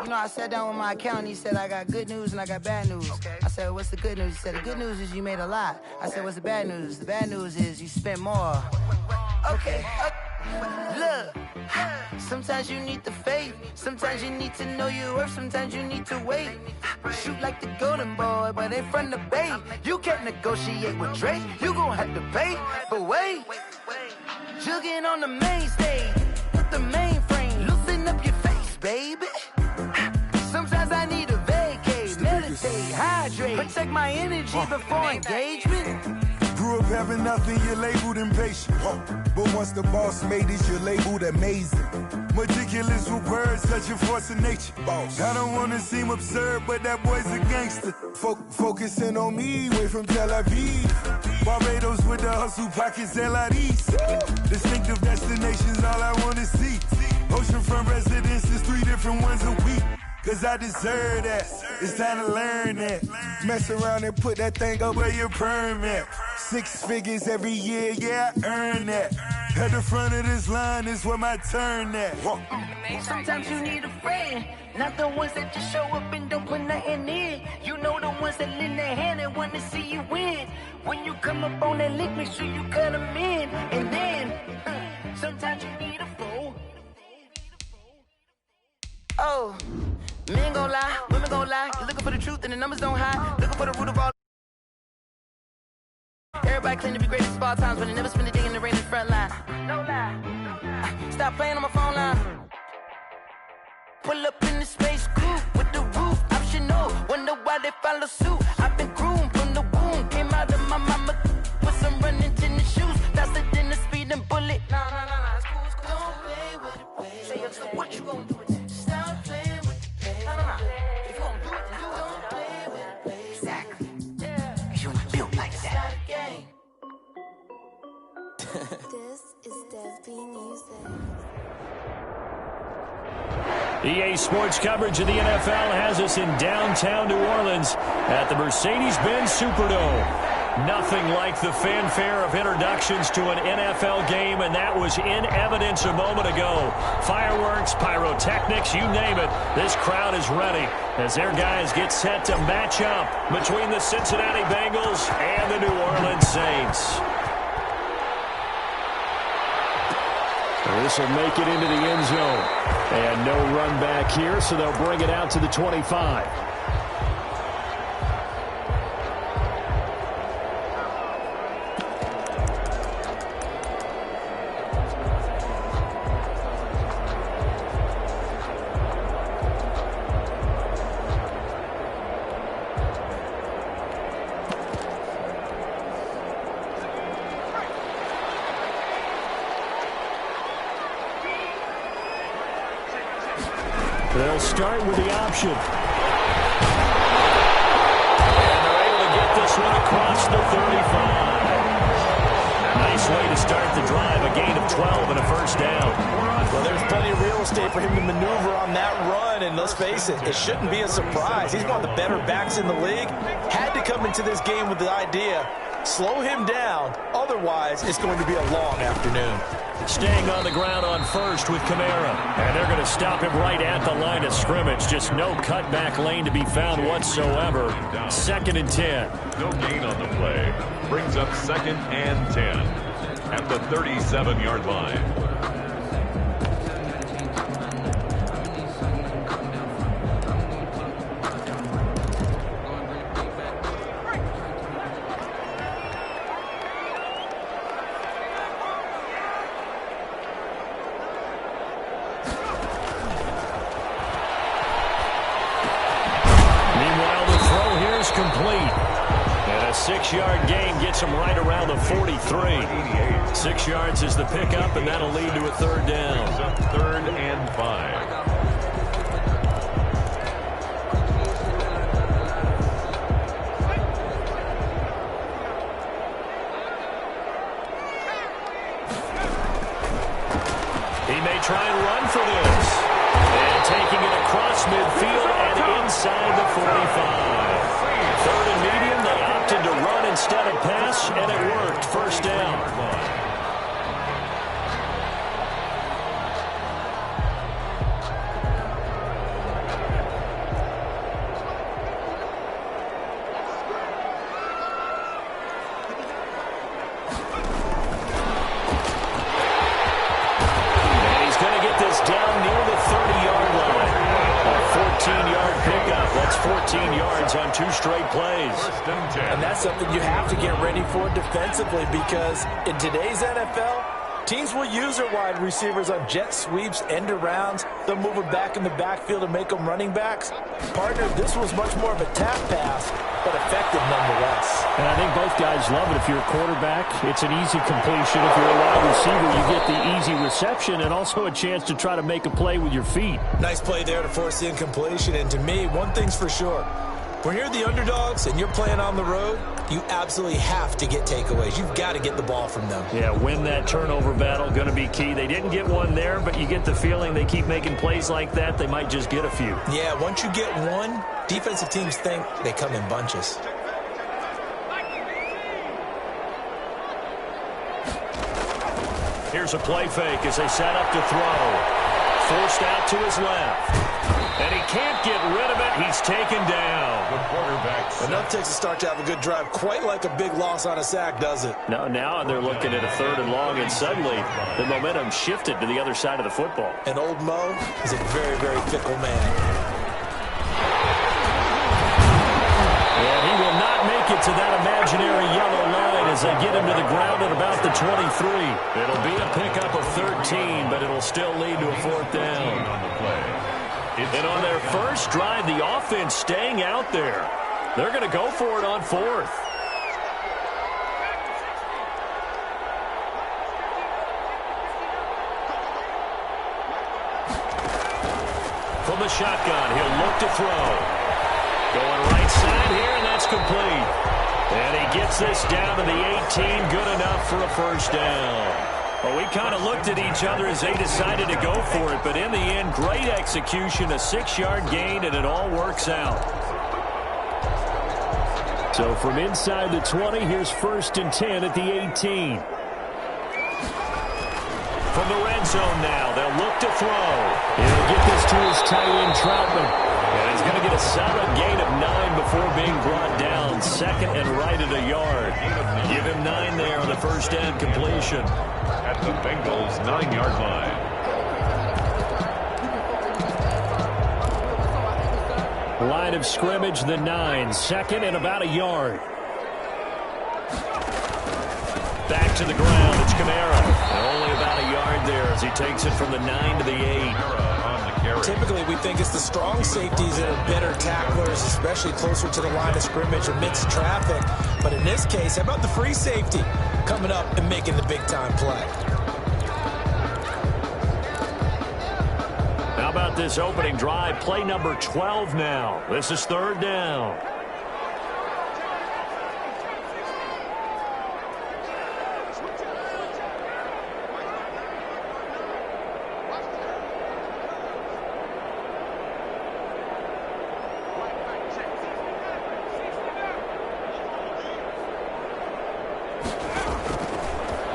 You know, I sat down with my accountant. He said, I got good news and I got bad news. Okay. I said, what's the good news? He said, the good news is you made a lot. I said, what's the bad news? The bad news is you spent more. Okay. Look, sometimes you need the faith. Sometimes you need to know your worth. Sometimes you need to wait. Shoot like the golden boy, but ain't from the bay. You can't negotiate with Drake. You gon' have to pay. But wait, jugging on the main stage with the mainframe. Loosen up your face, baby. Sometimes I need a vacate, meditate, hydrate, protect my energy before engagement. Grew up having nothing, you're labeled impatient. But once the boss made it, you're labeled amazing. Meticulous with words, such a force of nature. I don't wanna seem absurd, but that boy's a gangster. Focusing on me, way from Tel Aviv. Barbados with the hustle pockets, LIDs. Distinctive destinations, all I wanna see. Oceanfront residences, 3 different ones a week. Cause I deserve that, it's time to learn that. Mess around and put that thing up where your perm at. 6 figures every year, yeah, I earn that. At the front of this line is where my turn at. Sometimes you need a friend, not the ones that just show up and don't put nothing in. You know the ones that lend their hand and want to see you win. When you come up on that lick, make sure you cut them in. And then, sometimes you need a fool. Oh, men gon' lie, women gon' lie. You're looking for the truth and the numbers don't hide. Looking for the root of all. Everybody claim to be greatest of all times, but they never spend a day in the rain in the front line. No lie. Stop playing on my phone line. Pull up in the space coupe with the roof optional. Wonder why they follow suit. I've been groomed from the womb. Came out of my mama with some running tennis shoes. Faster than the speeding bullet. Nah, it's cool, it's cool. Don't play with it, baby. Say so what you gonna do with it? Stop playing with it, baby. Nah. If you gonna do it, then don't play with it, baby. Exactly. Yeah. Cause you ain't built like that. This is Dev B Music. EA Sports coverage of the NFL has us in downtown New Orleans at the Mercedes-Benz Superdome. Nothing like the fanfare of introductions to an NFL game, and that was in evidence a moment ago. Fireworks, pyrotechnics, you name it. This crowd is ready as their guys get set to match up between the Cincinnati Bengals and the New Orleans Saints. This will make it into the end zone. And no run back here, so they'll bring it out to the 25. They'll start with the option. And they're able to get this one across the 35. Nice way to start the drive, a gain of 12 and a first down. Well, there's plenty of real estate for him to maneuver on that run, and let's face it, it shouldn't be a surprise. He's one of the better backs in the league. Had to come into this game with the idea, slow him down, otherwise it's going to be a long afternoon. Staying on the ground on first with Kamara. And they're going to stop him right at the line of scrimmage. Just no cutback lane to be found whatsoever. 2nd and 10. No gain on the play. Brings up 2nd and 10 at the 37-yard line. Complete. And a 6-yard gain gets him right around the 43. 6 yards is the pickup, and that'll lead to a 3rd down. 3rd and 5. He may try and run for this. And taking it across midfield and inside the 45. 3rd and medium, they opted to run instead of pass, and it worked. First down. 15 yards on 2 straight plays. And that's something you have to get ready for defensively, because in today's NFL, teams will use their wide receivers on jet sweeps, end arounds. They'll move them back in the backfield and make them running backs. Partner, this was much more of a tap pass, but effective nonetheless. And I think both guys love it. If you're a quarterback, it's an easy completion. If you're a wide receiver, you get the easy reception and also a chance to try to make a play with your feet. Nice play there to force the incompletion. And to me, one thing's for sure. When you're the underdogs and you're playing on the road, you absolutely have to get takeaways. You've got to get the ball from them. Yeah, win that turnover battle, going to be key. They didn't get one there, but you get the feeling they keep making plays like that, they might just get a few. Yeah, once you get one, defensive teams think they come in bunches. Here's a play fake as they set up to throw. Forced out to his left. And he can't get rid of it. He's taken down. The quarterback. Enough takes a start to have a good drive. Quite like a big loss on a sack, does it? Now they're looking at a 3rd and long, and suddenly the momentum shifted to the other side of the football. And old Mo is a very, very fickle man. And he will not make it to that imaginary yellow line as they get him to the ground at about the 23. It'll be a pickup of 13, but it'll still lead to a 4th down. On the play. And on their first drive, the offense staying out there. They're going to go for it on 4th. From the shotgun, he'll look to throw. Going right side here, and that's complete. And he gets this down to the 18, good enough for a 1st down. Well, we kind of looked at each other as they decided to go for it, but in the end, great execution, a 6-yard gain, and it all works out. So from inside the 20, here's 1st and 10 at the 18. From the red zone now, they'll look to throw. He'll get this to his tight end, Troutman. And he's going to get a solid gain of 9 before being brought down. 2nd and right at a yard. Give him 9 there on the 1st down completion. At the Bengals' 9-yard line. Line of scrimmage, the 9. 2nd and about a yard. Back to the ground, it's Kamara. And only about a yard there as he takes it from the 9 to the 8. Typically, we think it's the strong safeties that are better tacklers, especially closer to the line of scrimmage amidst traffic. But in this case, how about the free safety coming up and making the big-time play? How about this opening drive? Play number 12 now. This is 3rd down.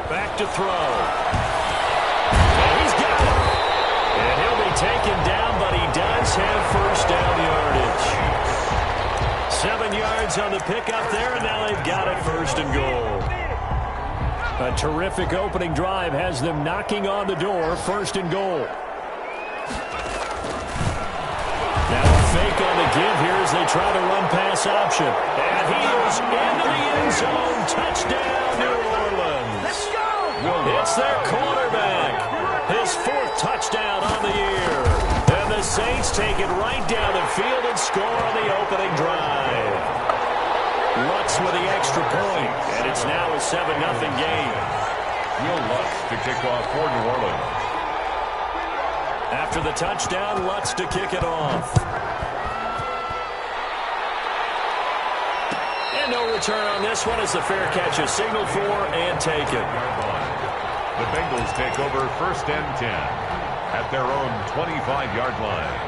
Back to throw. And he's got it. And he'll be taken down, but he does have 1st down yardage. 7 yards on the pickup there, and now they've got it 1st and goal. A terrific opening drive has them knocking on the door, 1st and goal. Now a fake on the give here as they try to run pass option. And he is into the end zone. Touchdown, New Orleans. Let's go! It's their quarterback. His 4th touchdown on the year. And the Saints take it right down the field and score on the opening drive. Lutz with the extra point, and it's now a 7-0 game. Will Lutz to kick off for New Orleans. After the touchdown, Lutz to kick it off. And no return on this one as the fair catch is signaled for and taken. The Bengals take over 1st and 10 at their own 25-yard line.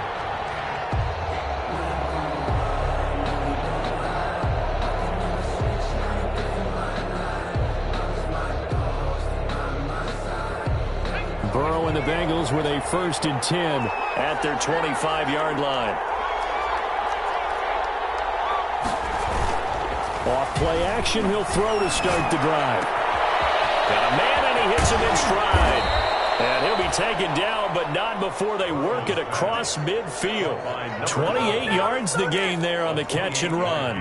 Burrow and the Bengals with a 1st and 10 at their 25-yard line. Off play action, he'll throw to start the drive. Got a man, and he hits him in stride. And he'll be taken down, but not before they work it across midfield. 28 yards the gain there on the catch and run.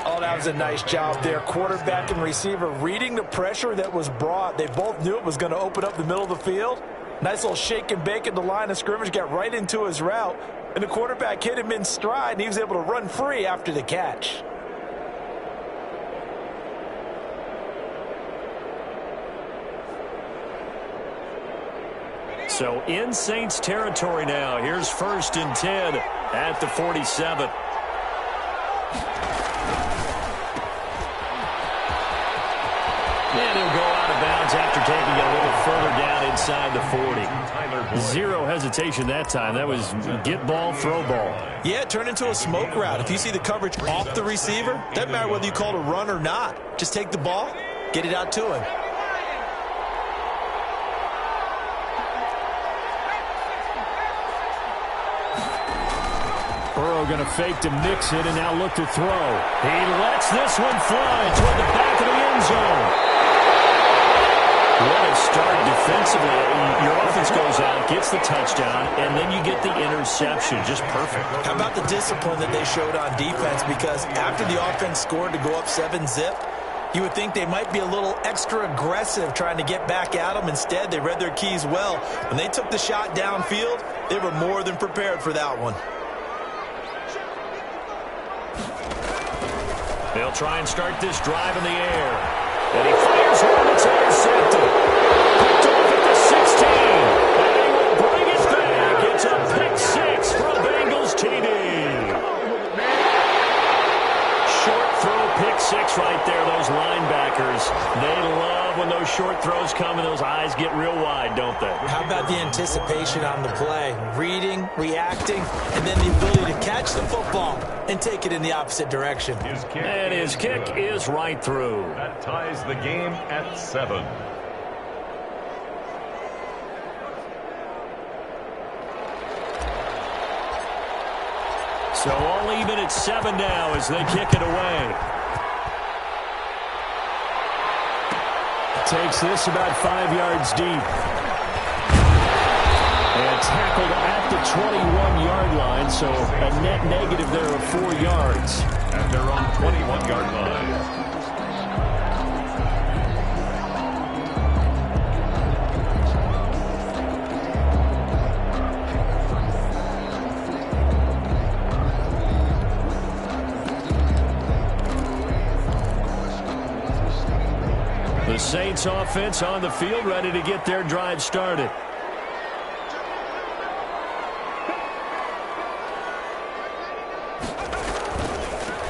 Oh, that was a nice job there. Quarterback and receiver reading the pressure that was brought. They both knew it was going to open up the middle of the field. Nice little shake and bake at the line of scrimmage, got right into his route. And the quarterback hit him in stride, and he was able to run free after the catch. So in Saints territory now. Here's 1st and 10 at the 47. And he'll go out of bounds after taking it a little further down inside the 40. Zero hesitation that time. That was get ball, throw ball. Yeah, it turned into a smoke route. If you see the coverage off the receiver, doesn't matter whether you call it a run or not. Just take the ball, get it out to him. Burrow going to fake to mix it and now look to throw. He lets this one fly toward the back of the end zone. What a start defensively. Your offense goes out, gets the touchdown, and then you get the interception. Just perfect. How about the discipline that they showed on defense? Because after the offense scored to go up 7-zip, you would think they might be a little extra aggressive trying to get back at them. Instead, they read their keys well. When they took the shot downfield, they were more than prepared for that one. They'll try and start this drive in the air. And he fires one that's intercepted. Picked off at the 16. And he will bring it back. It's a pick 6 for Bengals TD. Short throw, pick 6 right there. Those linebackers, they love when those short throws come and those eyes get real wide, don't they? How about the anticipation on the play? Reading, reacting, and then the ability to catch the football and take it in the opposite direction. And his kick is right through. That ties the game at 7. So all even at 7 now as they kick it away. Takes this about 5 yards deep. And tackled at the 21-yard line, so a net negative there of 4 yards. At their own 21-yard line. The Saints offense on the field, ready to get their drive started.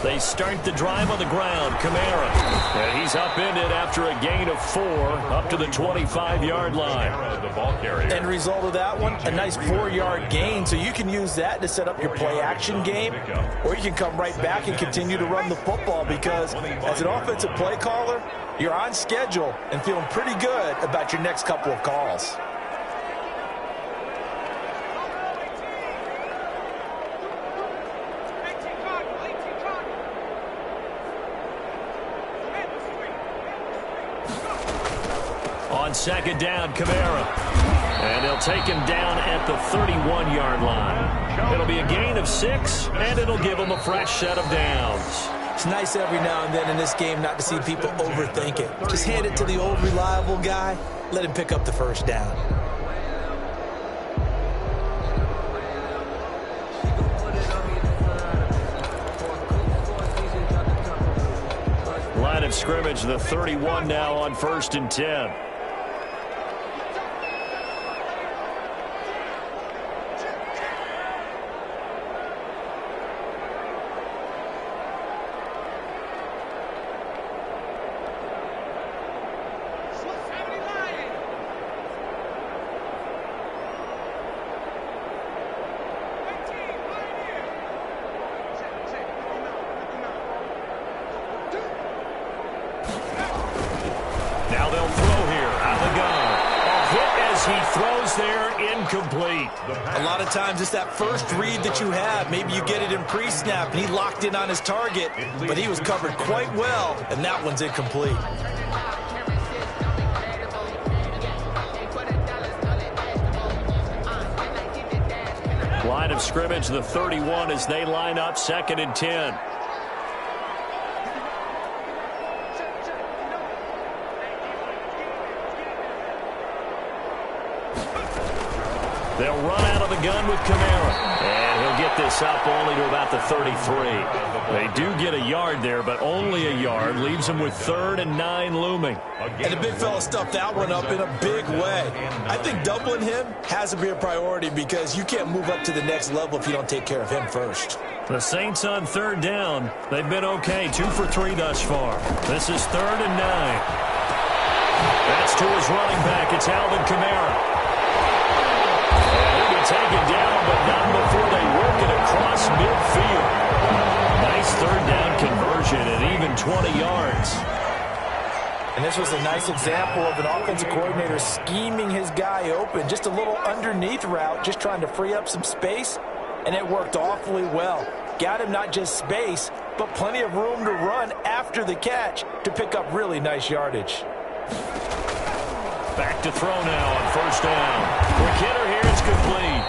They start the drive on the ground. Kamara. And he's upended after a gain of 4 up to the 25-yard line. The ball carrier. End result of that one, a nice 4-yard gain. So you can use that to set up your play-action game, or you can come right back and continue to run the football because as an offensive play caller, you're on schedule and feeling pretty good about your next couple of calls. On 2nd down, Kamara. And they'll take him down at the 31-yard line. It'll be a gain of 6, and it'll give them a fresh set of downs. It's nice every now and then in this game not to see people overthink it. Just hand it to the old reliable guy. Let him pick up the first down. Line of scrimmage, the 31 now on 1st and 10. Now they'll throw here out of the gun. A hit as he throws there, incomplete. A lot of times it's that first read that you have. Maybe you get it in pre-snap and he locked in on his target, but he was covered quite well, and that one's incomplete. Line of scrimmage, the 31 as they line up 2nd and 10. They'll run out of the gun with Kamara. And he'll get this up only to about the 33. They do get a yard there, but only a yard. Leaves them with 3rd and 9 looming. And the big fella stuffed that one up in a big way. I think doubling him has to be a priority because you can't move up to the next level if you don't take care of him first. The Saints on 3rd down. They've been okay. 2 for 3 thus far. This is 3rd and 9. That's to his running back. It's Alvin Kamara. Taken down, but not before they work it across midfield. Nice 3rd down conversion at even 20 yards. And this was a nice example of an offensive coordinator scheming his guy open. Just a little underneath route, just trying to free up some space, and it worked awfully well. Got him not just space, but plenty of room to run after the catch to pick up really nice yardage. Back to throw now on 1st down. Quick hitter here, it's complete.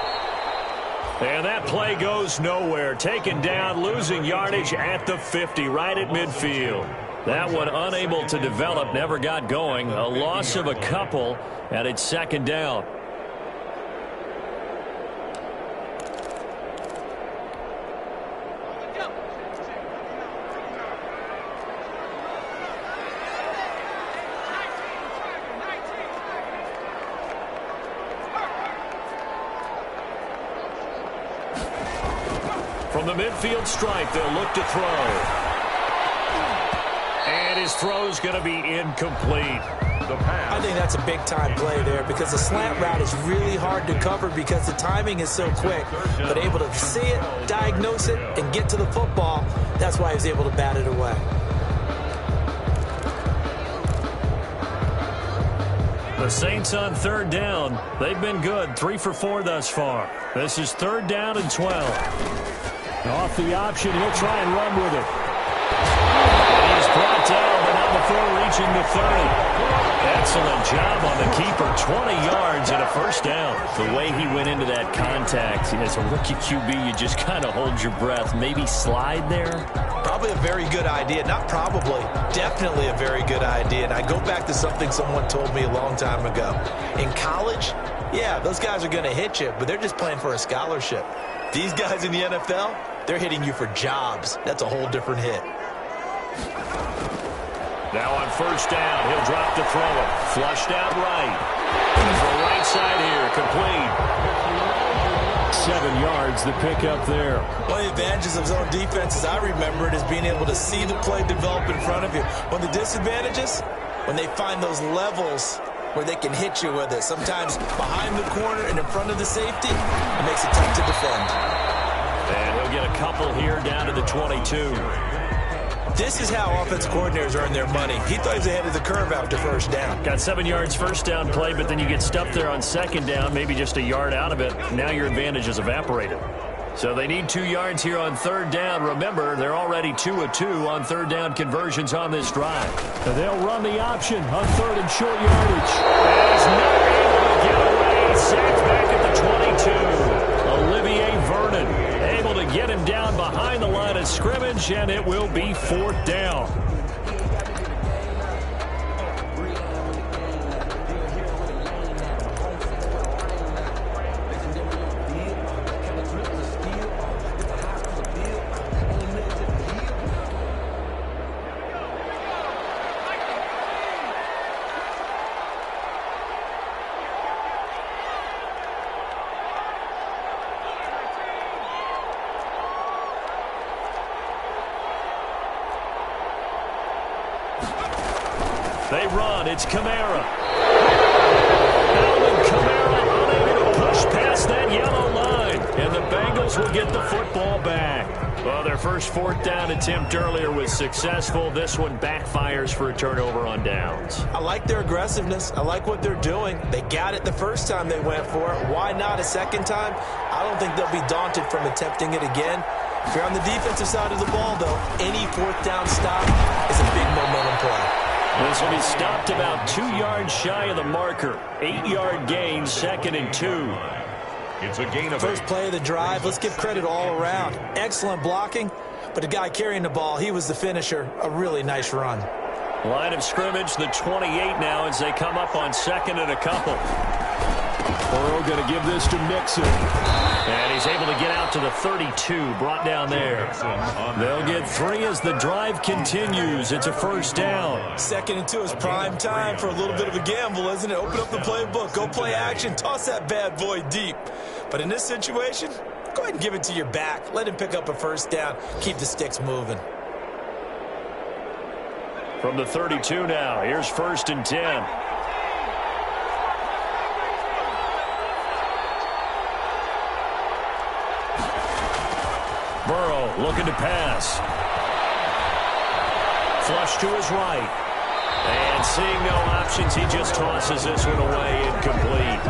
And that play goes nowhere. Taken down, losing yardage at the 50, right at midfield. That one unable to develop, never got going. A loss of a couple, and it's 2nd down. From the midfield stripe, they'll look to throw. And his throw's going to be incomplete. I think that's a big-time play there because the slant route is really hard to cover because the timing is so quick. But able to see it, diagnose it, and get to the football, that's why he was able to bat it away. The Saints on 3rd down. They've been good, 3 for 4 thus far. This is 3rd down and 12. Off the option, he'll try and run with it. He's brought down, but not before reaching the 30. Excellent job on the keeper. 20 yards and a 1st down. The way he went into that contact, as a rookie QB, you just kind of hold your breath. Maybe slide there? Probably a very good idea. Not probably. Definitely a very good idea. And I go back to something someone told me a long time ago. In college, yeah, those guys are going to hit you, but they're just playing for a scholarship. These guys in the NFL, they're hitting you for jobs. That's a whole different hit. Now on 1st down, he'll drop to throw it. Flushed out right. For right side here, complete. 7 yards, the pickup there. One of the advantages of zone defense, as I remember it, is being able to see the play develop in front of you. One of the disadvantages, when they find those levels where they can hit you with it. Sometimes behind the corner and in front of the safety, it makes it tough to defend. And he'll get a couple here down to the 22. This is how offensive coordinators earn their money. He thought he was ahead of the curve after 1st down. Got 7 yards 1st down play, but then you get stuffed there on 2nd down, maybe just a yard out of it. Now your advantage is evaporated. So they need 2 yards here on 3rd down. Remember, they're already 2 of 2 on 3rd down conversions on this drive. And they'll run the option on 3rd and short yardage. And he's not able to get away. Sacked back at the 22. Olivier Vernon able to get him down behind the line of scrimmage, and it will be 4th down. They run. It's Kamara. Alvin Kamara unable to push past that yellow line. And the Bengals will get the football back. Well, their first 4th down attempt earlier was successful. This one backfires for a turnover on downs. I like their aggressiveness. I like what they're doing. They got it the first time they went for it. Why not a second time? I don't think they'll be daunted from attempting it again. If you're on the defensive side of the ball, though, any 4th down stop is a big momentum play. This will be stopped about 2 yards shy of the marker. 8-yard gain, 2nd and 2. It's a gain of First 8. play of the drive. Let's give credit all around. Excellent blocking, but the guy carrying the ball, he was the finisher. A really nice run. Line of scrimmage, the 28 now as they come up on second and a couple. Burrow going to give this to Mixon. And he's able to get out to the 32, brought down there. They'll get 3 as the drive continues. It's a first down. 2nd and 2 is prime time for a little bit of a gamble, isn't it? Open up the playbook, go play action, toss that bad boy deep. But in this situation, go ahead and give it to your back. Let him pick up a first down. Keep the sticks moving. From the 32 now, here's 1st and 10. Burrow looking to pass. Flush to his right. And seeing no options, he just tosses this one away, incomplete.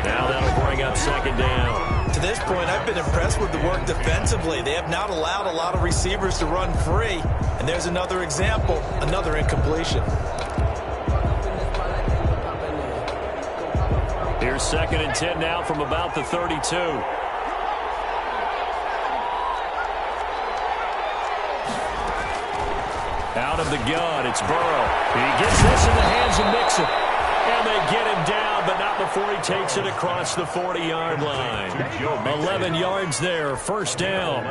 Now that'll bring up 2nd down. To this point, I've been impressed with the work defensively. They have not allowed a lot of receivers to run free. And there's another example, another incompletion. Here's 2nd and 10 now from about the 32. Out of the gun, it's Burrow. He gets this in the hands of Mixon. And they get him down, but not before he takes it across the 40-yard line. 11 yards there, 1st down.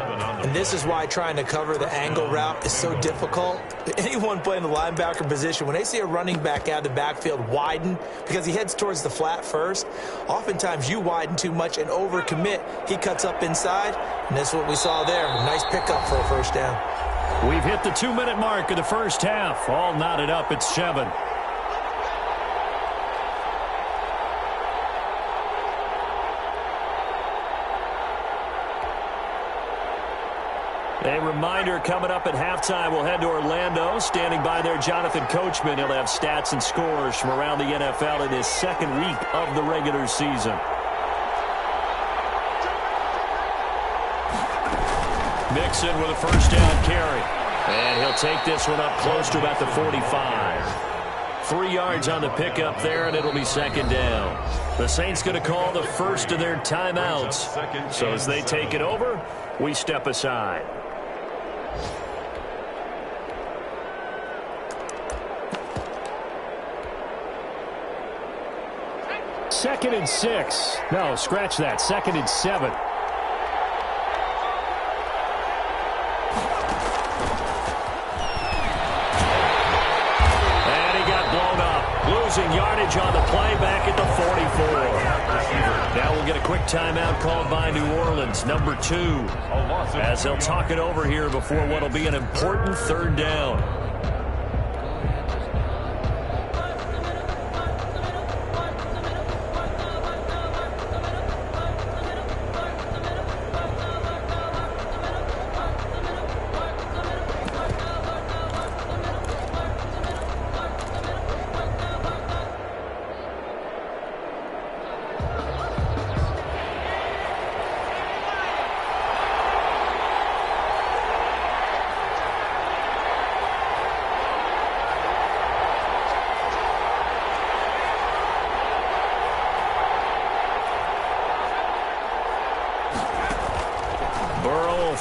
And this is why trying to cover the angle route is so difficult. Anyone playing the linebacker position, when they see a running back out of the backfield widen, because he heads towards the flat first, oftentimes you widen too much and overcommit. He cuts up inside, and that's what we saw there. Nice pickup for a first down. We've hit the 2-minute mark of the first half. All knotted up at 7. A reminder, coming up at halftime, we'll head to Orlando. Standing by there, Jonathan Coachman. He'll have stats and scores from around the NFL in his 2nd week of the regular season. Mixon with a first down carry. And he'll take this one up close to about the 45. 3 yards on the pickup there, and it'll be 2nd down. The Saints going to call the first of their timeouts. So as they take it over, we step aside. Second and 6. No, scratch that. 2nd and 7. Losing yardage on the play back at the 44. Now we'll get a quick timeout called by New Orleans, number 2, as they'll talk it over here before what will be an important 3rd down.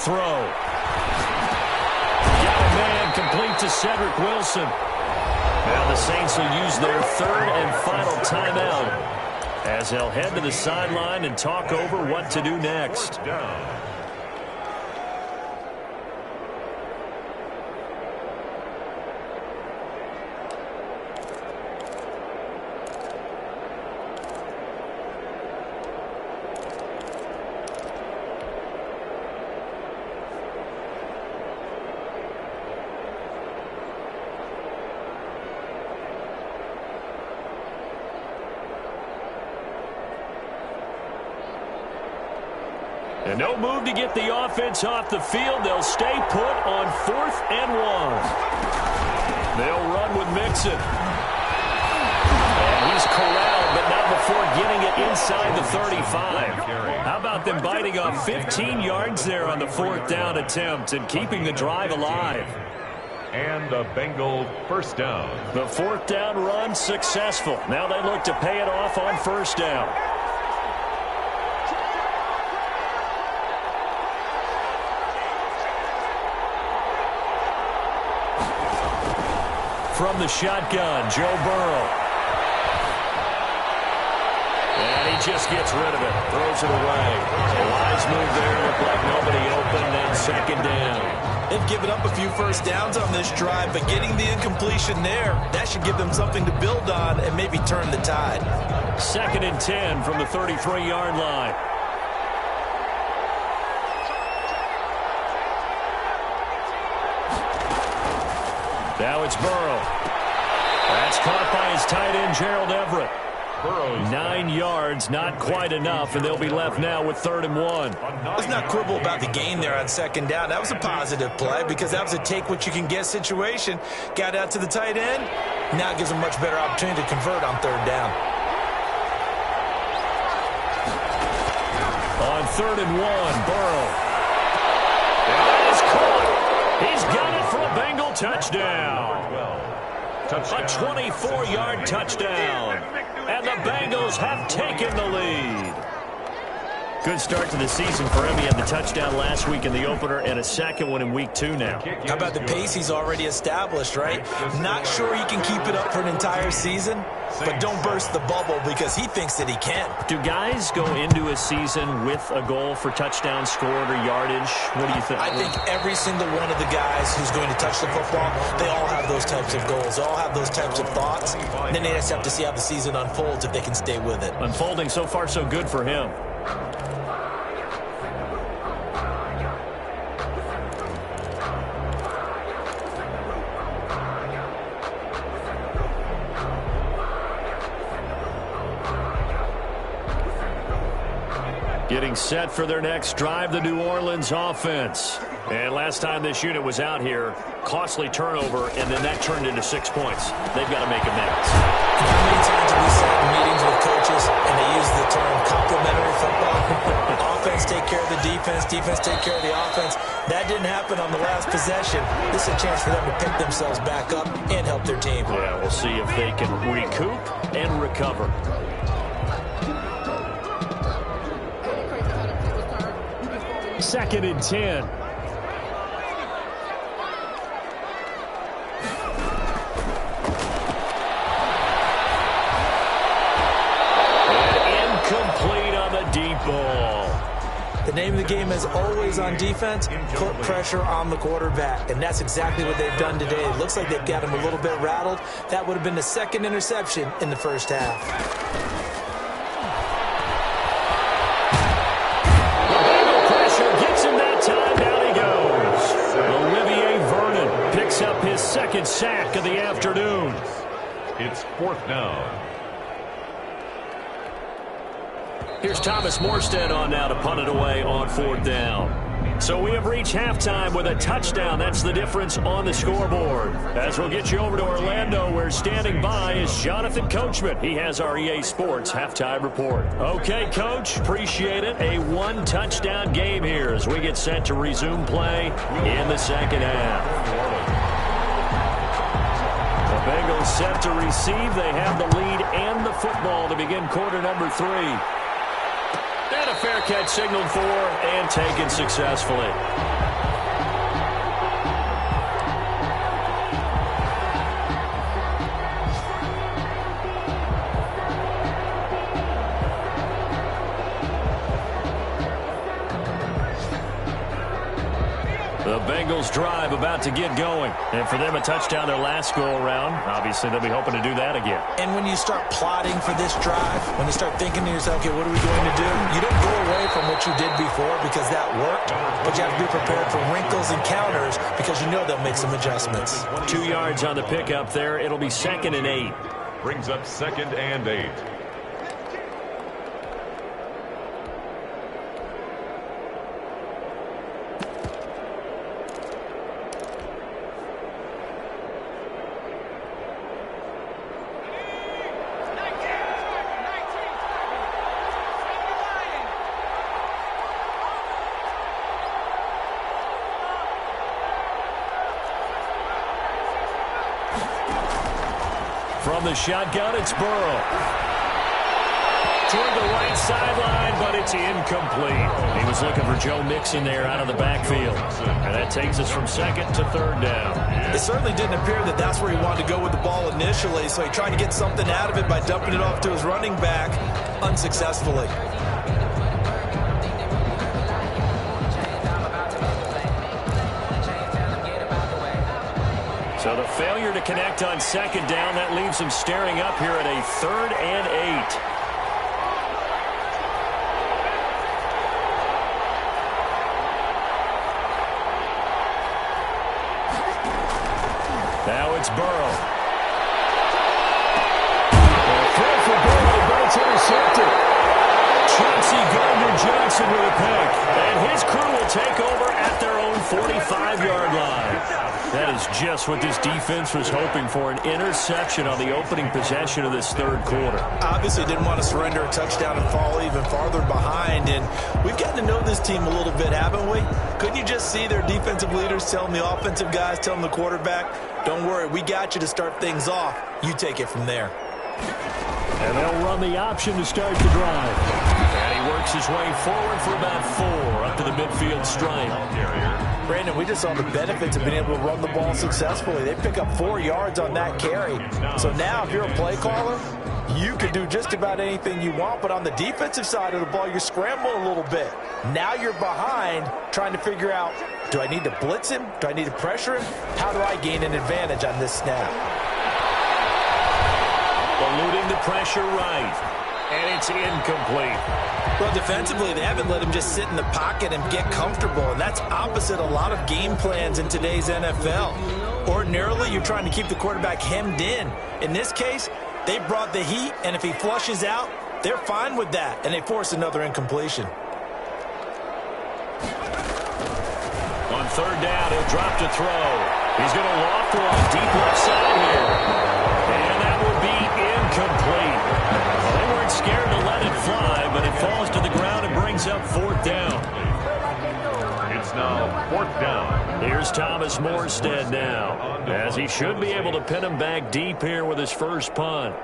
Throw. Got a man complete to Cedric Wilson. Now the Saints will use their 3rd and final timeout as they'll head to the sideline and talk over what to do next. And no move to get the offense off the field. They'll stay put on 4th and 1. They'll run with Mixon. And he's corralled, but not before getting it inside the 35. How about them biting off 15 yards there on the 4th down attempt and keeping the drive alive? And a Bengal first down. The 4th down run successful. Now they look to pay it off on 1st down. from the shotgun, Joe Burrow. And he just gets rid of it, throws it away. A wise move there, looked like nobody open, and second down. They've given up a few first downs on this drive, but getting the incompletion there, that should give them something to build on and maybe turn the tide. 2nd and 10 from the 33-yard line. Now it's Burrow. That's caught by his tight end, Gerald Everett. 9 yards, not quite enough, and they'll be left now with 3rd and 1. Let's not quibble about the gain there on 2nd down. That was a positive play because that was a take-what-you-can-get situation. Got out to the tight end. Now it gives them much better opportunity to convert on 3rd down. On 3rd and 1, Burrow. That is caught. He's got it for a Bengal touchdown. A 24-yard touchdown. And the Bengals have taken the lead. Good start to the season for him. He had the touchdown last week in the opener and a second one in week 2 now. How about the pace he's already established, right? Not sure he can keep it up for an entire season, but don't burst the bubble because he thinks that he can. Do guys go into a season with a goal for touchdown scored or yardage? What do you think? I think every single one of the guys who's going to touch the football, they all have those types of goals. They all have those types of thoughts. And then they just have to see how the season unfolds if they can stay with it. Unfolding so far so good for him. Getting set for their next drive, the New Orleans offense. And last time this unit was out here, costly turnover, and then that turned into 6 points. They've got to make amends. How many times have we sat in meetings with coaches and they use the term complementary football? Offense take care of the defense, defense take care of the offense. That didn't happen on the last possession. This is a chance for them to pick themselves back up and help their team. Yeah, we'll see if they can recoup and recover. Second and 10. And incomplete on the deep ball. The name of the game is always on defense, put pressure on the quarterback. And that's exactly what they've done today. It looks like they've got him a little bit rattled. That would have been the second interception in the first half. Up his second sack of the afternoon. It's 4th down. Here's Thomas Morstead on now to punt it away on 4th down. So we have reached halftime with a touchdown. That's the difference on the scoreboard. As we'll get you over to Orlando, where standing by is Jonathan Coachman. He has our EA Sports halftime report. Okay, Coach, appreciate it. A 1-touchdown game here as we get set to resume play in the second half. The Bengals set to receive. They have the lead and the football to begin quarter number 3. And a fair catch signaled for and taken successfully. The Bengals drive about to get going. And for them, a touchdown their last go-around. Obviously, they'll be hoping to do that again. And when you start plotting for this drive, when you start thinking to yourself, okay, what are we going to do? You don't go away from what you did before because that worked. But you have to be prepared for wrinkles and counters because you know they'll make some adjustments. 2 yards on the pickup there. It'll be 2nd and 8. Brings up 2nd and 8. From the shotgun, it's Burrow. toward the right sideline, but it's incomplete. He was looking for Joe Mixon there out of the backfield. And that takes us from second to third down. It certainly didn't appear that that's where he wanted to go with the ball initially, so he tried to get something out of it by dumping it off to his running back unsuccessfully. So the failure to connect on second down, that leaves him staring up here at a 3rd and 8. Now it's Burrow. Throw for Burrow, but it's intercepted. Chauncey Gardner-Johnson with a pick. And his crew will take over at their own 45-yard line. That is just what this defense was hoping for, an interception on the opening possession of this third quarter. Obviously didn't want to surrender a touchdown and fall even farther behind. And we've gotten to know this team a little bit, haven't we? Couldn't you just see their defensive leaders telling the offensive guys, telling the quarterback, don't worry, we got you to start things off. You take it from there. And they'll run the option to start the drive. And he works his way forward for about 4 up to the midfield stripe. Brandon, we just saw the benefits of being able to run the ball successfully. They pick up 4 yards on that carry. So now if you're a play caller, you can do just about anything you want. But on the defensive side of the ball, you're scrambling a little bit. Now you're behind trying to figure out, do I need to blitz him? Do I need to pressure him? How do I gain an advantage on this snap? Eluding the pressure right. And it's incomplete. Well, defensively, they haven't let him just sit in the pocket and get comfortable, and that's opposite a lot of game plans in today's NFL. Ordinarily, you're trying to keep the quarterback hemmed in. In this case, they brought the heat, and if he flushes out, they're fine with that, and they force another incompletion. On third down, he'll drop to throw. He's going to loft one deep left side here. And that will be incomplete. They weren't scared to let it fly, but it falls to the ground and brings up 4th down. It's now 4th down. Here's Thomas Morstead now, as he should be able to pin him back deep here with his first punt.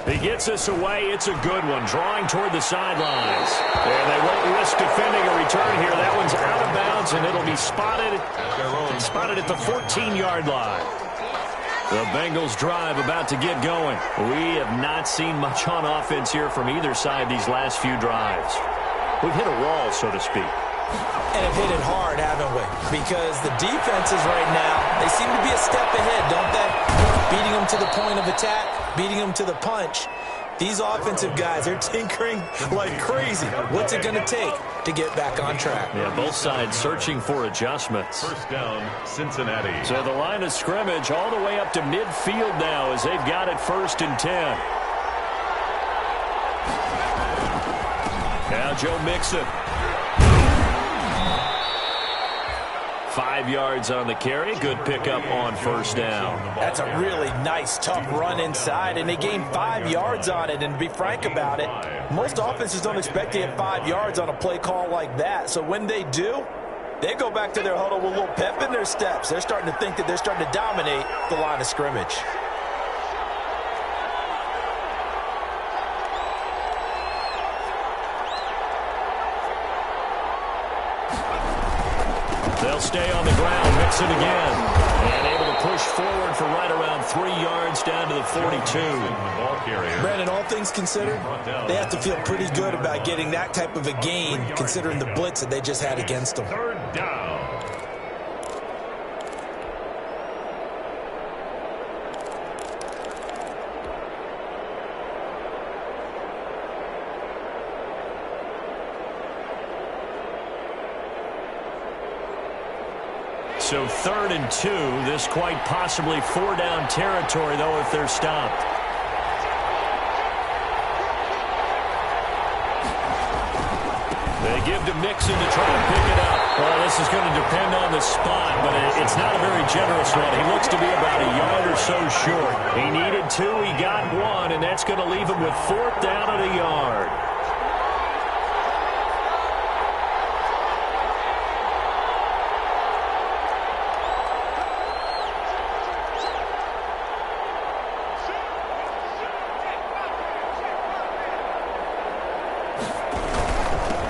He gets us away. It's a good one, drawing toward the sidelines. And they won't risk defending a return here. That one's out of bounds, and it'll be spotted at the 14-yard line. The Bengals drive about to get going. We have not seen much on offense here from either side these last few drives. We've hit a wall, so to speak. And have hit it hard, haven't we? Because the defenses right now, they seem to be a step ahead, don't they? Beating them to the point of attack, beating them to the punch. These offensive guys, they're tinkering like crazy. What's it going to take to get back on track? Yeah, both sides searching for adjustments. First down, Cincinnati. So the line of scrimmage all the way up to midfield now as they've got it 1st and 10. Now Joe Mixon. 5 yards on the carry. Good pickup on 1st down. That's a really nice, tough run inside, and they gained 5 yards on it. And to be frank about it, most offenses don't expect to get 5 yards on a play call like that. So when they do, they go back to their huddle with a little pep in their steps. They're starting to think that they're starting to dominate the line of scrimmage. They'll stay on the ground, mix it again, and able to push forward for right around 3 yards down to the 42. Brandon, all things considered, they have to feel pretty good about getting that type of a gain, considering the blitz that they just had against them. 3rd down. So 3rd and 2, this quite possibly 4-down territory, though, if they're stopped. They give to Mixon to try to pick it up. Well, this is going to depend on the spot, but it's not a very generous one. He looks to be about a yard or so short. He needed 2, he got 1, and that's going to leave him with 4th down at a yard.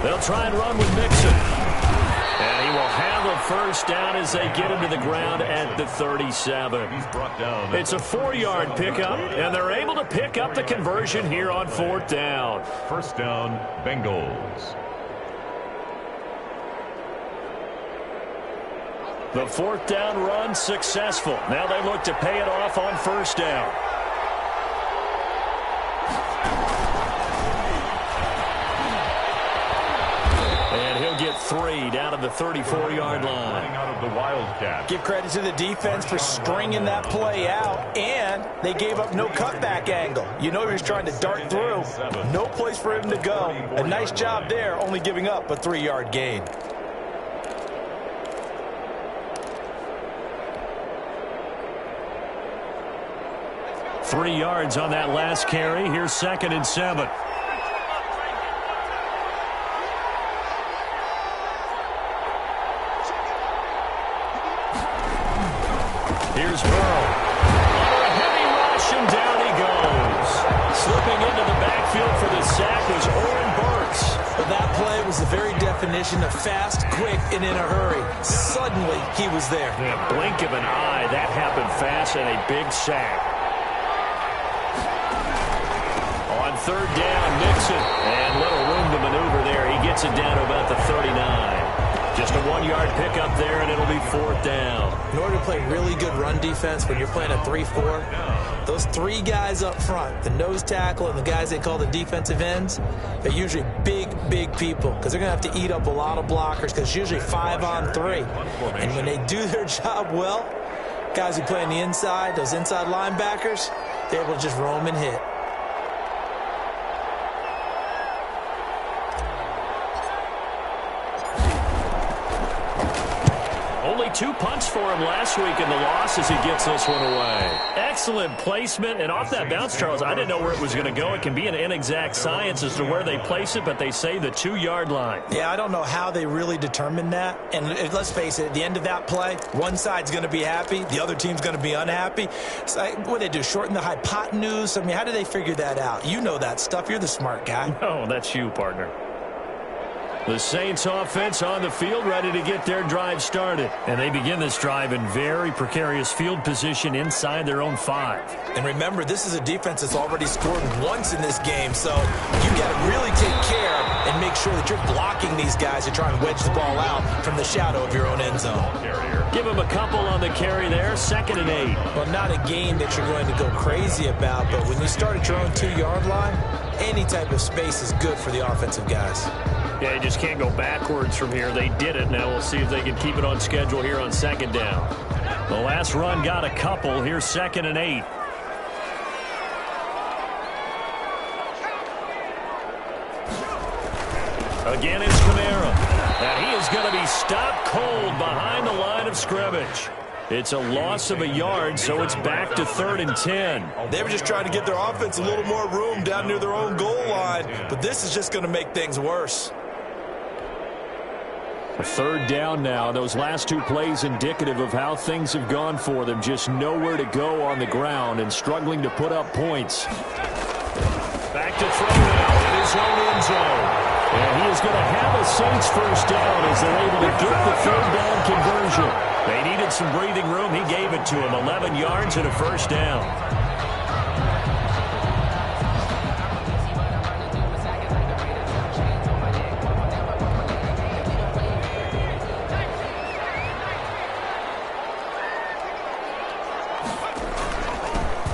They'll try and run with Mixon. And he will have a first down as they get him to the ground at the 37. It's a 4-yard pickup, and they're able to pick up the conversion here on 4th down. First down, Bengals. The 4th down run successful. Now they look to pay it off on 1st down. And he'll get 3 down at the 34-yard line. Out of the Wildcat. Give credit to the defense for stringing that play out, and they gave up no cutback angle. You know he was trying to dart through. No place for him to go. A nice job there, only giving up a 3-yard gain. Three yards on that last carry. Here's 2nd and 7. Here's Burrow. Under a heavy rush, and down he goes. Slipping into the backfield for the sack was Oren Burks. But that play was the very definition of fast, quick, and in a hurry. Suddenly, he was there. In a blink of an eye, that happened fast, and a big sack. On 3rd down, Mixon. And little room to maneuver there. He gets it down to about the 39. Just a 1-yard pickup there, and it'll be 4th down. In order to play really good run defense when you're playing a 3-4, those 3 guys up front, the nose tackle and the guys they call the defensive ends, they're usually big, big people because they're going to have to eat up a lot of blockers because it's usually 5-on-3. And when they do their job well, guys who play on the inside, those inside linebackers, they're able to just roam and hit. Only 2 punts for him last week in the loss as he gets this one away. Excellent placement, and off that bounce, Charles, I didn't know where it was going to go. It can be an inexact science as to where they place it, but they say the 2-yard line. Yeah, I don't know how they really determined that. And let's face it, at the end of that play, one side's going to be happy, the other team's going to be unhappy. It's like, what do they do, shorten the hypotenuse? I mean, how do they figure that out? You know that stuff. You're the smart guy. No, that's you, partner. The Saints offense on the field, ready to get their drive started. And they begin this drive in very precarious field position inside their own 5. And remember, this is a defense that's already scored once in this game, so you got to really take care and make sure that you're blocking these guys to try and wedge the ball out from the shadow of your own end zone. Give him a couple on the carry there, 2nd and 8. Well, not a game that you're going to go crazy about, but when you start at your own 2-yard line, any type of space is good for the offensive guys. Yeah, you just can't go backwards from here. They did it. Now we'll see if they can keep it on schedule here on 2nd down. The last run got a couple. Here's 2nd and 8. Again, it's Kamara. And he is going to be stopped cold behind the line of scrimmage. It's a loss of a yard, so it's back to 3rd and 10. They were just trying to give their offense a little more room down near their own goal line, but this is just going to make things worse. 3rd down now. Those last 2 plays indicative of how things have gone for them. Just nowhere to go on the ground and struggling to put up points. Back to throw now in his own end zone. And he is going to have a Saints first down as they're able to get the 3rd down conversion. They needed some breathing room. He gave it to him. 11 yards and a first down.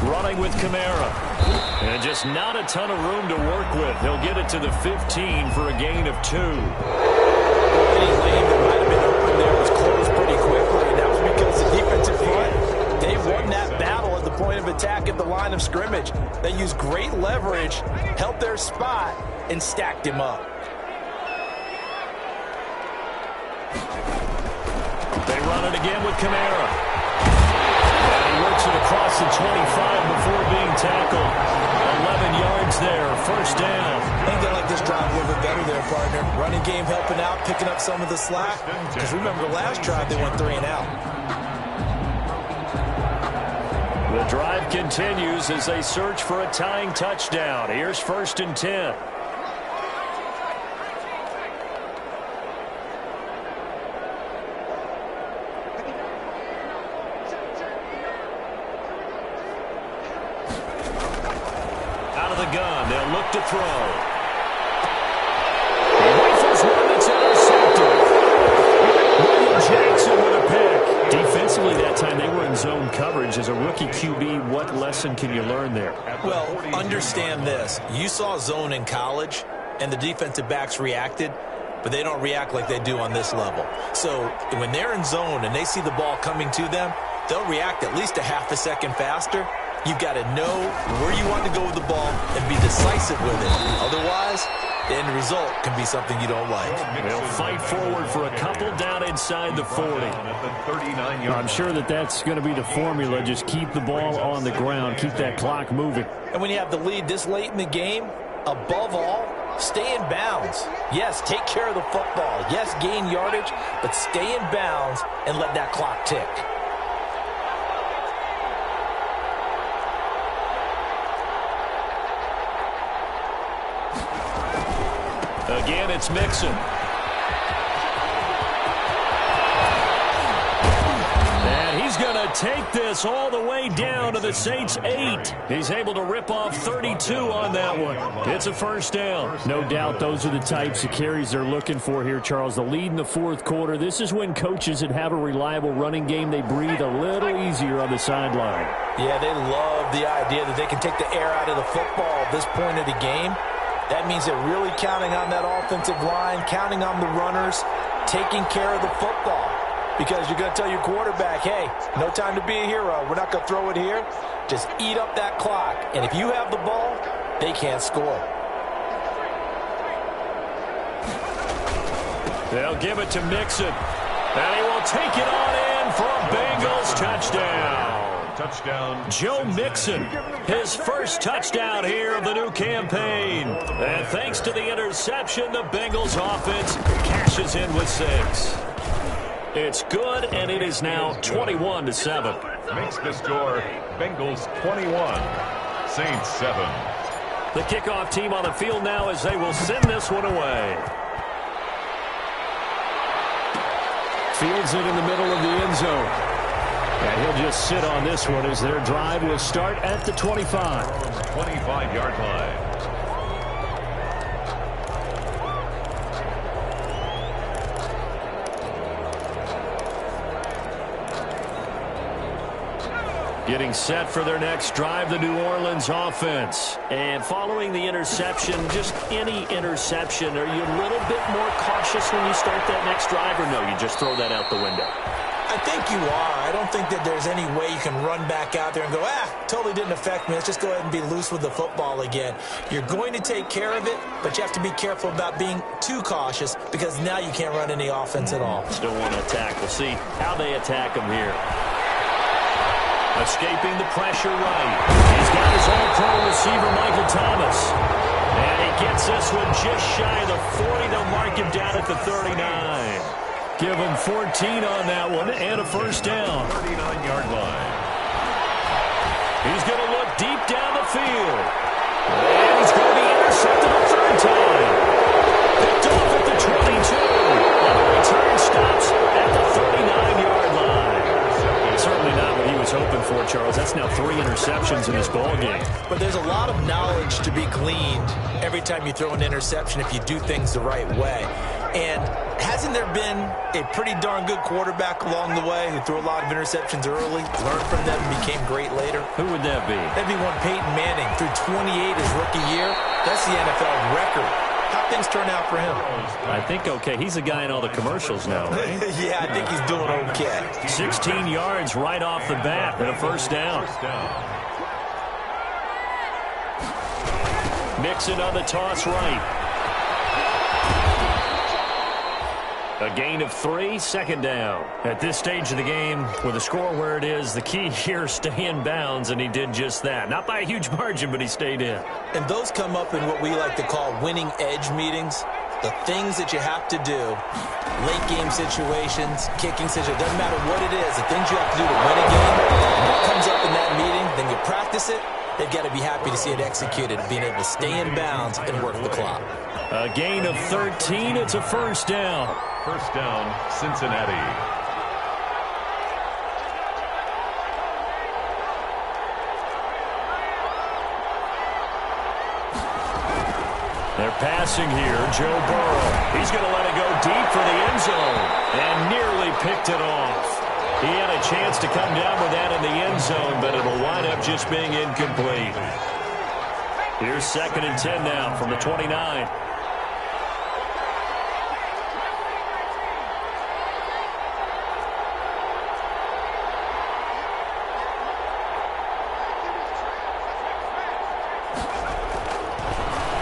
Running with Kamara. And just not a ton of room to work with. He'll get it to the 15 for a gain of 2. Any lane that might have been open there was closed pretty quickly, and that was because the defensive front, they won that battle at the point of attack at the line of scrimmage. They used great leverage, helped their spot, and stacked him up. They run it again with Kamara. He works it across the 25 before being tackled. 11 yards there, first down. I think they like this drive a little bit better there, partner. Running game helping out, picking up some of the slack. Because remember, the last drive they went 3 and out. The drive continues as they search for a tying touchdown. Here's 1st and 10. look to throw. He rifles one that's intercepted. William Jackson with a pick. Defensively that time they were in zone coverage. As a rookie QB, what lesson can you learn there? Well, understand this. You saw zone in college, and the defensive backs reacted, but they don't react like they do on this level. So when they're in zone and they see the ball coming to them, they'll react at least a half a second faster. You've got to know where you want to go with the ball and be decisive with it. Otherwise, the end result can be something you don't like. They'll fight forward for a couple down inside the 40. I'm sure that's going to be the formula. Just keep the ball on the ground. Keep that clock moving. And when you have the lead this late in the game, above all, stay in bounds. Yes, take care of the football. Yes, gain yardage, but stay in bounds and let that clock tick. Again, it's Mixon. And he's going to take this all the way down to the Saints' 8. He's able to rip off 32 on that one. It's a first down. No doubt those are the types of carries they're looking for here, Charles. The lead in the fourth quarter. This is when coaches that have a reliable running game, they breathe a little easier on the sideline. Yeah, they love the idea that they can take the air out of the football at this point of the game. That means they're really counting on that offensive line, counting on the runners, taking care of the football. Because you're going to tell your quarterback, hey, no time to be a hero. We're not going to throw it here. Just eat up that clock. And if you have the ball, they can't score. They'll give it to Mixon. And he will take it on in for a Bengals touchdown. Touchdown. Joe Mixon, his first touchdown here of the new campaign. And thanks to the interception, the Bengals offense cashes in with 6. It's good, and it is now 21-7. Makes the score Bengals 21, Saints 7. The kickoff team on the field now as they will send this one away. Fields it in the middle of the end zone. And he'll just sit on this one as their drive will start at the 25. 25-yard line. Getting set for their next drive, the New Orleans offense. And following the interception, just any interception, are you a little bit more cautious when you start that next drive, or no, you just throw that out the window? I think you are. I don't think that there's any way you can run back out there and go, totally didn't affect me. Let's just go ahead and be loose with the football again. You're going to take care of it, but you have to be careful about being too cautious because now you can't run any offense at all. Still want to attack. We'll see how they attack him here. Escaping the pressure right. He's got his all-pro receiver, Michael Thomas. And he gets this one just shy of the 40. They'll mark him down at the 39. Give him 14 on that one and a first down. 39-yard line. He's going to look deep down the field. And he's going to be intercepted a third time. Picked off at the 22. And the return stops at the 39-yard line. Certainly not what he was hoping for, Charles. That's now 3 interceptions in this ballgame. But there's a lot of knowledge to be gleaned every time you throw an interception if you do things the right way. And hasn't there been a pretty darn good quarterback along the way who threw a lot of interceptions early, learned from them, and became great later? Who would that be? That'd be one Peyton Manning. Threw 28 his rookie year. That's the NFL record. How things turn out for him? I think okay. He's a guy in all the commercials now, right? Yeah, I think he's doing okay. 16 yards right off the bat and a first down. Mixon on the toss right. A gain of 3, second down. At this stage of the game, with the score where it is, the key here, stay in bounds, and he did just that. Not by a huge margin, but he stayed in. And those come up in what we like to call winning edge meetings. The things that you have to do, late game situations, kicking situations, doesn't matter what it is, the things you have to do to win a game, what comes up in that meeting, then you practice it, they've got to be happy to see it executed, being able to stay in bounds and work the clock. A gain of 13, it's a first down. First down, Cincinnati. passing here. Joe Burrow. He's going to let it go deep for the end zone and nearly picked it off. He had a chance to come down with that in the end zone, but it will wind up just being incomplete. Here's 2nd and 10 now from the 29.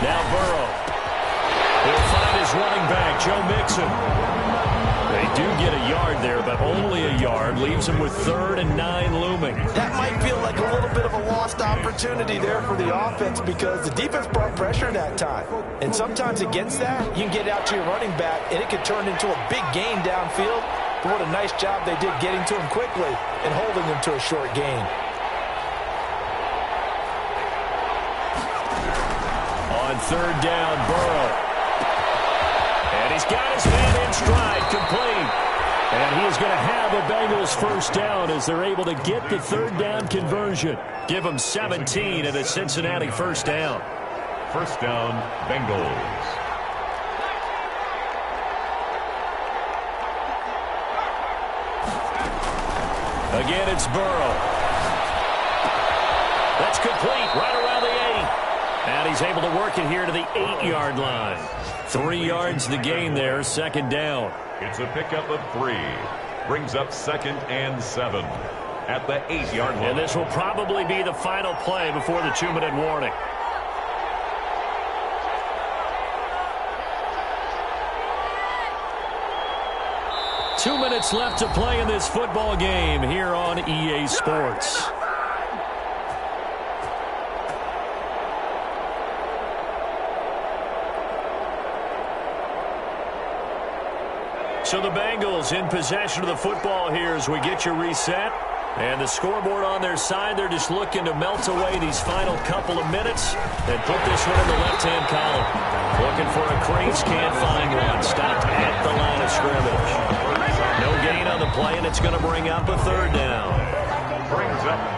Now Burrow. He'll find his running back, Joe Mixon. They do get a yard there, but only a yard. Leaves him with 3rd and 9 looming. That might feel like a little bit of a lost opportunity there for the offense because the defense brought pressure that time. And sometimes against that, you can get out to your running back, and it could turn into a big gain downfield. But what a nice job they did getting to him quickly and holding him to a short gain. On 3rd down, Burrow. And he's got his man in stride, complete. And he is going to have a Bengals first down as they're able to get the 3rd down conversion. Give them 17 and a Cincinnati first down. First down, Bengals. Again, it's Burrow. That's complete right around the 8. And he's able to work it here to the 8-yard line. 3 yards the gain there, 2nd down. It's a pickup of 3. Brings up 2nd and 7 at the 8-yard line. And this will probably be the final play before the 2-minute warning. Two minutes left to play in this football game here on EA Sports. So the Bengals in possession of the football here as we get you reset. And the scoreboard on their side, they're just looking to melt away these final couple of minutes and put this one in the left-hand column. Looking for a crease, can't find one. Stopped at the line of scrimmage. No gain on the play, and it's going to bring up a 3rd down.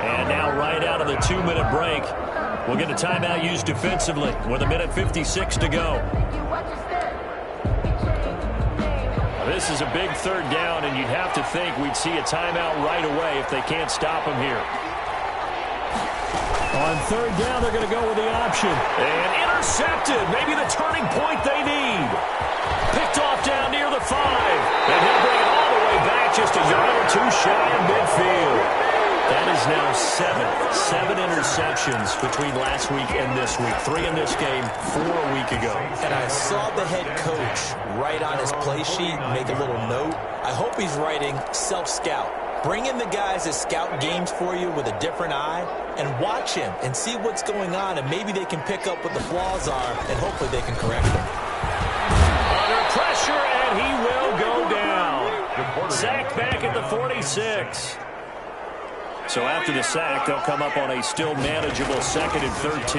And now right out of the 2-minute break, we'll get a timeout used defensively with 1:56 to go. This is a big 3rd down, and you'd have to think we'd see a timeout right away if they can't stop him here. On 3rd down, they're going to go with the option. And intercepted. Maybe the turning point they need. Picked off down near the 5. And he'll bring it all the way back just a yard or 2 shy of midfield. That is now 7 interceptions between last week and this week. 3 in this game, 4 a week ago. And I saw the head coach write on his play sheet, make a little note. I hope he's writing self-scout. Bring in the guys that scout games for you with a different eye and watch him and see what's going on, and maybe they can pick up what the flaws are, and hopefully they can correct them. Under pressure, and he will go down. Sacked back at the 46. So after the sack, they'll come up on a still manageable 2nd and 13.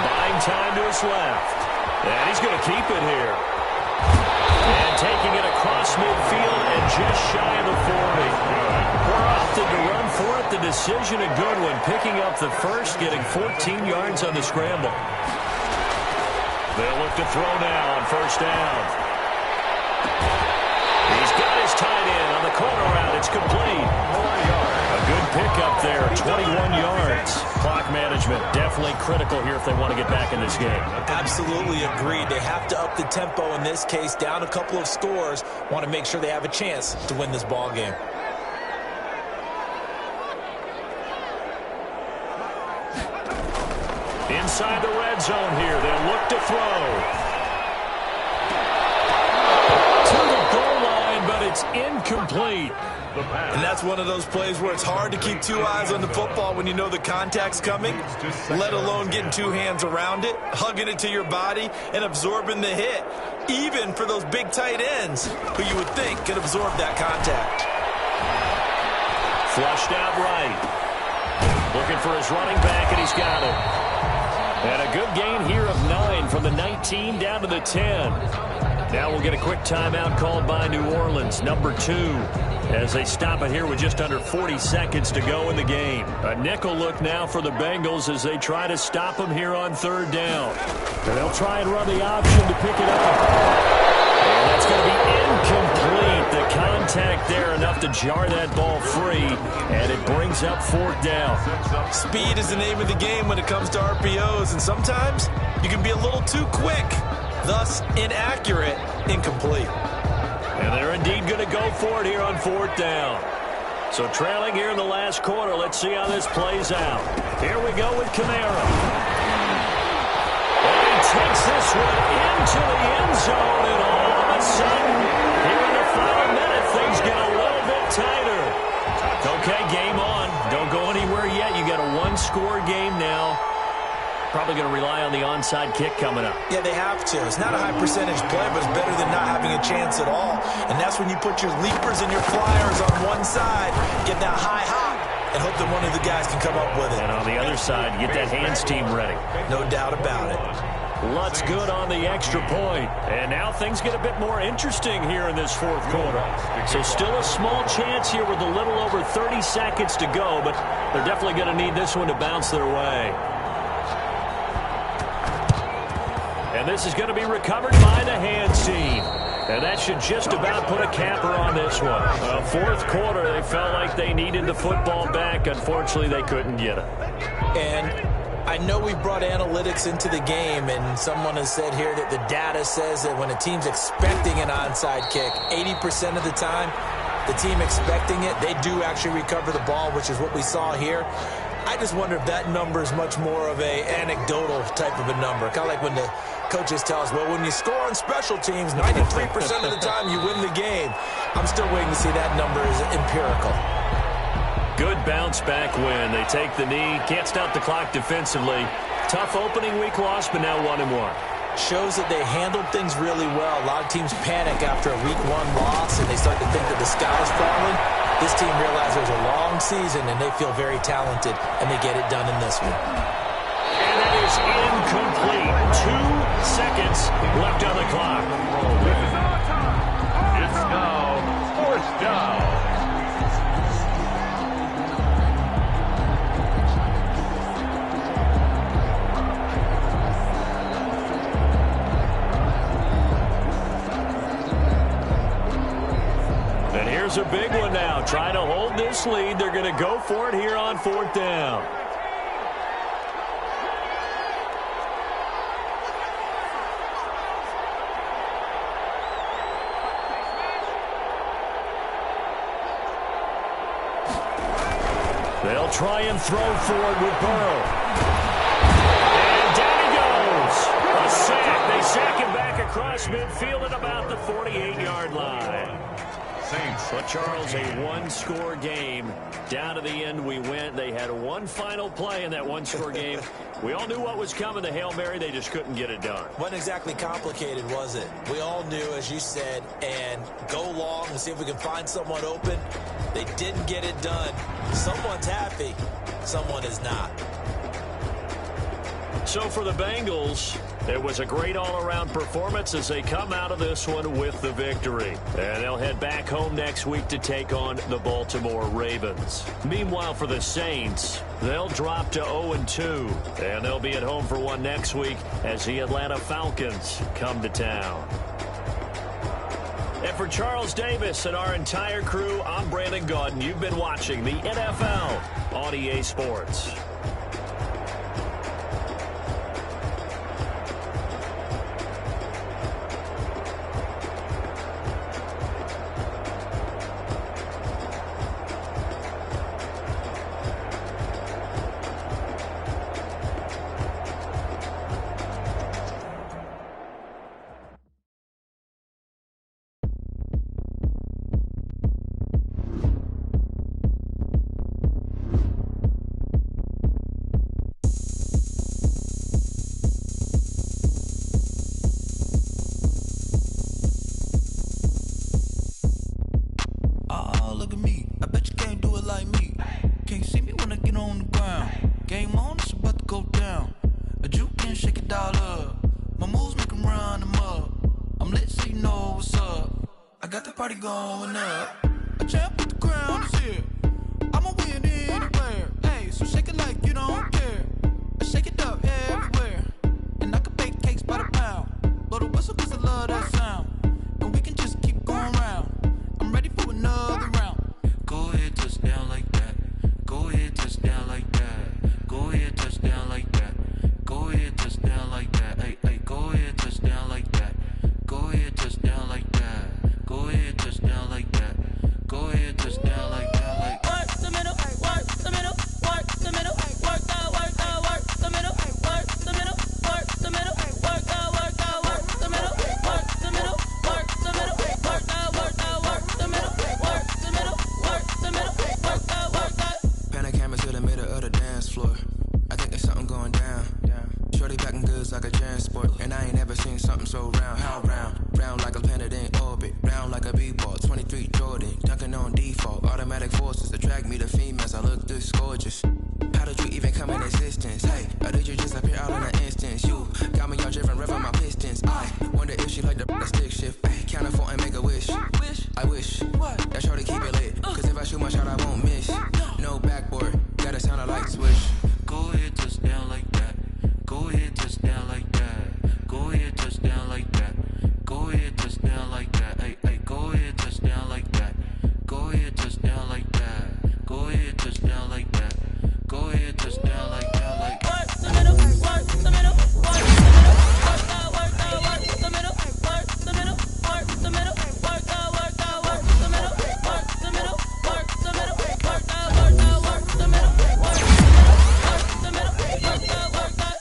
Buying time to his left. And he's going to keep it here. And taking it across midfield and just shy of the 40. More often to run for it, the decision a good one. Picking up the first, getting 14 yards on the scramble. They'll look to throw now on 1st down. He's got his tight end on the corner route. It's complete. A good pickup there, 21 yards. Clock management definitely critical here if they want to get back in this game. Absolutely agreed. They have to up the tempo in this case, down a couple of scores. Want to make sure they have a chance to win this ball game. Inside the red zone here, they'll look to throw. It's incomplete. And that's one of those plays where it's hard to keep 2 eyes on the football when you know the contact's coming, let alone getting 2 hands around it, hugging it to your body, and absorbing the hit, even for those big tight ends who you would think could absorb that contact. Flushed out right. Looking for his running back, and he's got it. And a good gain here of 9 from the 19 down to the 10. Now we'll get a quick timeout called by New Orleans, number 2, as they stop it here with just under 40 seconds to go in the game. A nickel look now for the Bengals as they try to stop them here on 3rd down. And they'll try and run the option to pick it up. And that's going to be incomplete. The contact there enough to jar that ball free, and it brings up 4th down. Speed is the name of the game when it comes to RPOs, and sometimes you can be a little too quick. Thus, inaccurate, incomplete. And they're indeed going to go for it here on 4th down. So trailing here in the last quarter, let's see how this plays out. Here we go with Kamara. And he takes this one into the end zone, and all of a sudden, here in the final minute, things get a little bit tighter. Okay, game on. Don't go anywhere yet. You got a 1-score game now. Probably going to rely on the onside kick coming up. Yeah, they have to. It's not a high percentage play, but it's better than not having a chance at all. And that's when you put your leapers and your flyers on one side, get that high hop, and hope that one of the guys can come up with it. And on the other side, get that hands team ready. No doubt about it. Lutz good on the extra point. And now things get a bit more interesting here in this 4th quarter. So still a small chance here with a little over 30 seconds to go, but they're definitely going to need this one to bounce their way. And this is going to be recovered by the hands team. And that should just about put a capper on this one. 4th quarter, they felt like they needed the football back. Unfortunately, they couldn't get it. And I know we brought analytics into the game, and someone has said here that the data says that when a team's expecting an onside kick, 80% of the time, the team expecting it, they do actually recover the ball, which is what we saw here. I just wonder if that number is much more of a anecdotal type of a number. Kind of like when the coaches tell us, well, when you score on special teams, 93% of the time you win the game. I'm still waiting to see that number is empirical. Good bounce back win. They take the knee. Can't stop the clock defensively. Tough opening week loss, but now 1-1. Shows that they handled things really well. A lot of teams panic after a week 1 loss, and they start to think that the sky is falling. This team realizes there's a long season, and they feel very talented, and they get it done in this one. And that is incomplete. 2 seconds left on the clock. It's now 4th down. And here's a big one now. Trying to hold this lead. They're going to go for it here on 4th down. They'll try and throw forward with Burrow. And down he goes. A sack. They sack him back across midfield at about the 48-yard line. Saints. But Charles, a 1-score game. Down to the end we went. They had one final play in that 1-score game. We all knew what was coming, the Hail Mary. They just couldn't get it done. Wasn't exactly complicated, was it? We all knew, as you said, and go long and see if we can find someone open. They didn't get it done. Someone's happy. Someone is not. So for the Bengals, it was a great all-around performance as they come out of this one with the victory. And they'll head back home next week to take on the Baltimore Ravens. Meanwhile, for the Saints, they'll drop to 0-2. And they'll be at home for one next week as the Atlanta Falcons come to town. And for Charles Davis and our entire crew, I'm Brandon Gaudin. You've been watching the NFL on EA Sports. got the party going up. A champ with the crown is here. I'ma win anywhere. Hey, so shake it like you don't care. I shake it up everywhere. And I can bake cakes by the pound. Blow the whistle cause I love that sound. And we can just keep going round. I'm ready for another round. Go ahead, touch down like that. Go ahead, touch down like that. Go ahead, touch down like that. Go ahead, touch down like that. Hey, hey, go ahead, touch down like that. Go ahead, touch down like that. Go ahead, touch down like that. Go ahead, touch down like that. Like work the middle, work the middle, work the middle, work out, work out, work the middle, work the middle, work the middle, work out, work out, work the middle, work the middle, work the middle, work out, work out, work the middle, work the middle, work the middle, work out, work out. Pan the camera to the middle of the dance floor. I think there's something going down. Shorty packing goods like a transport, and I ain't never seen something so round. How round? Round like a planet in orbit, round like a b-ball. 23 Jordan, dunking on default. Automatic forces attract me to females. I look this gorgeous. How did you even come in existence? Hey, or did you just appear out in an instance? You got me all driven, revving my pistons. I wonder if she like the stick shift. Ay, count afford and make a wish. I wish that shorty keep it lit. Cause if I shoot my shot, I won't miss. No backboard, gotta sound a light switch. Go ahead, touch down like that. Go ahead, touch down like that. Go ahead, touch down like that. Go ahead, touch down like that. Hey, hey, go ahead, touch down like that. Go ahead, touch down like that. Go ahead, touch down like that. Go ahead, touch down like that. Like work the middle, work the middle, work the middle, work out, work out, work the middle, work the middle, work the middle, work out, work out, work the middle, work the middle, work the middle, work out, work out, work the middle, work the middle, work out, work out.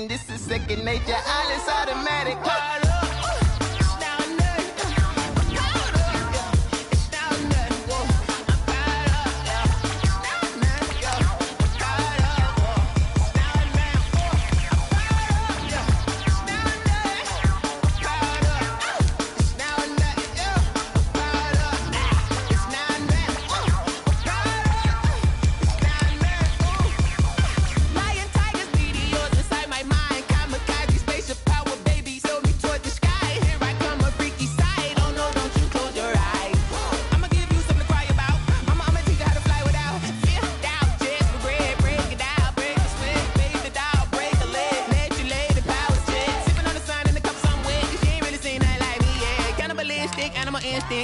This is second nature, all is automatic.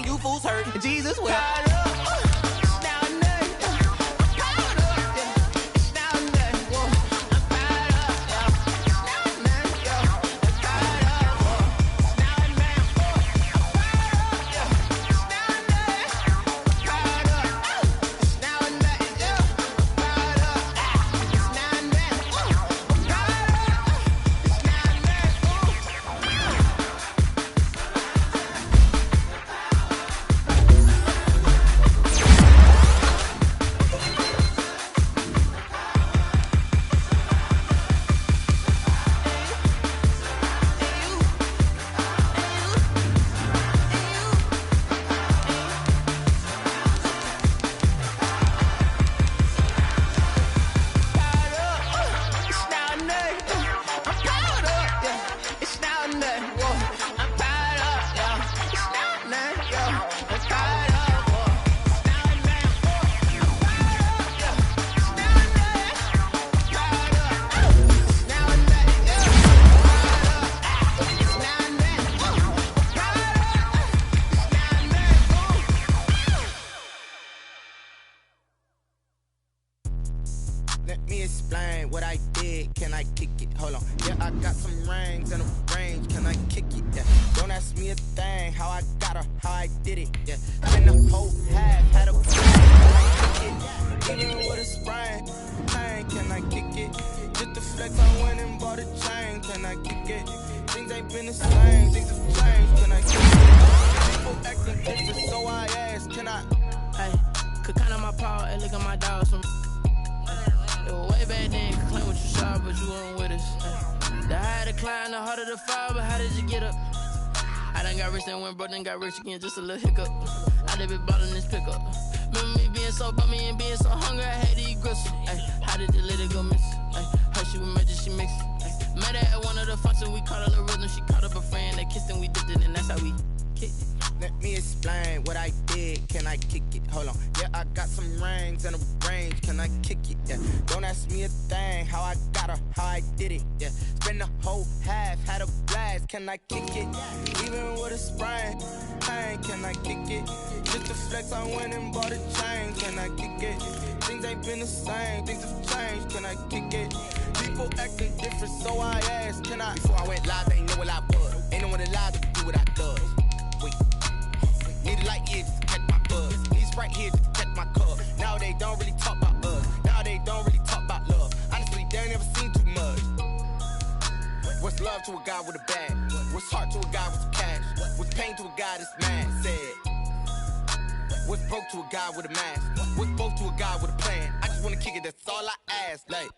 You fools hurt, Jesus will. Can I kick it? Hold on. Yeah, I got some rings and a range. Can I kick it? Yeah. Don't ask me me a thing, how I got her, how I did it, yeah. Spend the whole half, had a even with a sprain, pain, can I kick it? Just the flex, I went and bought a chain, can I kick it? Things ain't been the same, things have changed, can I kick it? People acting different, so I asked, can I? Hey, could count on my paw and look at my dogs from. It was way back then, could claim what you saw, but you weren't with us. Hey. The higher the climb, the harder the fall, but how did you get up? I done got rich and went broke, then got rich again, just a little hiccup. I done been ballin' this pickup. Remember me being so bummy and being so hungry, I had to eat gristle. Ay, how did the lady go miss? Ay, her she was magic, she mixed. Ay, met her at one of the functions, we caught her the rhythm, she caught up a friend, they kissed and we dipped it, and that's how we kicked it. Let me explain what I did, can I kick it? Hold on, yeah, I got some rings and a range, can I kick it? Yeah, don't ask me a thing, how I got her, how I did it? Yeah, spend the whole half, had a blast, can I kick it? Even with a sprain, pain, can I kick it? Just the flex, I went and bought a chain, can I kick it? Things ain't been the same, things have changed, can I kick it? People acting different, so I asked, can I? Before I went live, they ain't know what I was. Ain't no one alive to do what I does. Wait. Need a light here just to catch my buzz. Need Sprite here just to catch my cup. Now they don't really talk about us. Now they don't really talk about love. Honestly, they ain't never seen too much. What's love to a guy with a bag? What's heart to a guy with some cash? What's pain to a guy that's mad? Said. What's broke to a guy with a mask? What's broke to a guy with a plan? I just wanna kick it, that's all I ask. Like,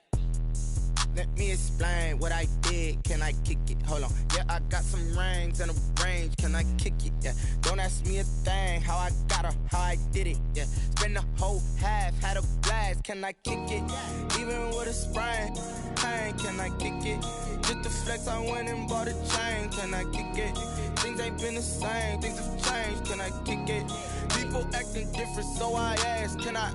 let me explain what I did, can I kick it? Hold on, yeah, I got some rings and a range, can I kick it? Yeah, don't ask me a thing, how I got her, how I did it? Yeah, spend the whole half, had a blast, can I kick it? Even with a sprain, pain, can I kick it? Just the flex, I went and bought a chain, can I kick it? Things ain't been the same, things have changed, can I kick it? People acting different, so I asked, can I?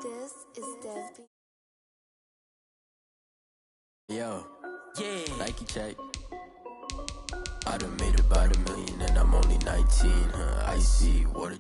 This is Dev B. Yo, yeah, Nike check. I done made about $1 million and I'm only 19, Icy water.